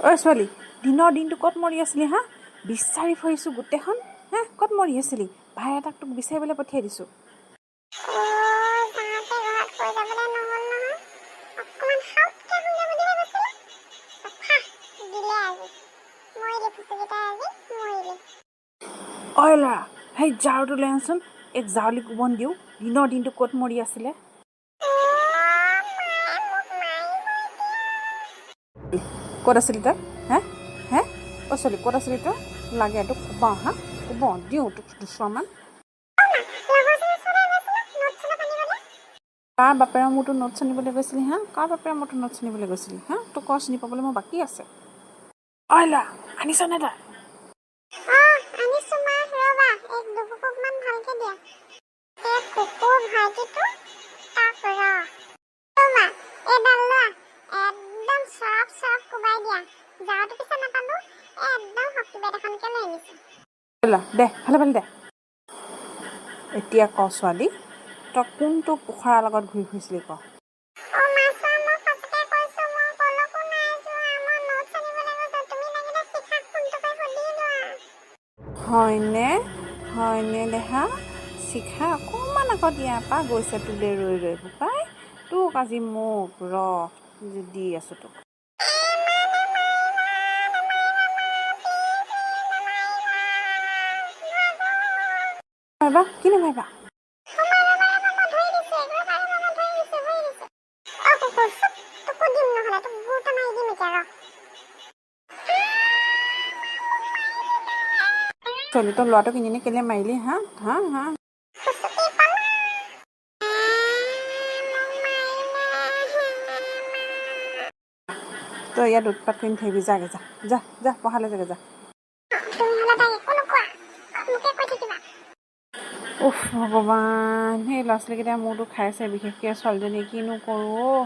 ঐ ছোৱালী, দিনৰ দিনটো ক'ত মৰি আছিলি হা? বিচাৰি ফুৰিছোঁ গোটেইখন। হা, ক'ত মৰি আছিলি? ভাই এটাক তোক বিচাৰিবলৈ পঠিয়াই দিছোঁ। ঐ ল'ৰা, সেই ঝাৰুটো লৈ আনচোন, এক ঝাৰুলি কোবন দিওঁ। দিনৰ দিনটো ক'ত মৰি আছিলে? ক'ত আছিলি তই? হে হে অ' ছোৱালী, ক'ত আছিলি তই? লাগে তোক কোবাওঁ হা, কোবাওঁ দিওঁ তোক দুচৰমান। কাৰ বাপেৰে মোৰতো নোটছ আনিবলৈ গৈছিলি হা? কাৰ বাপেৰে মোৰতো নোটছ আনিবলৈ গৈছিলি হা? তোক ক চিনি পাবলৈ মোৰ বাকী আছে। ঐ ল'ৰা, আনিছনে তই? দে ভালে ভালে দে। এতিয়া ক ছোৱালী, তই কোনটো পোখৰাৰ লগত ঘূৰি ফুৰিছিলি ক? হয়নে হয়নে দেহা? শিখা অকণমান আগত ইয়াৰ পৰা গৈছে তোলে ৰৈ ৰৈ বোপাই। তোক আজি মোক দি আছোঁ তোক। ভাইবা কিনে ভাইবা? ছোৱালী, তই ল'ৰাটোক কিনি কেলে মাৰিলি হা হা হা? তই ইয়াত উৎপাত কৰি নাথাকিবি, যাগে যা যা যা পঢ়ালৈ যাগে যা। উফ ভগৱান, সেই ল'ৰা ছোৱালীকেইটাই মোৰতো খাইছে, বিশেষকৈ ছোৱালীজনী, কিনো কৰোঁ।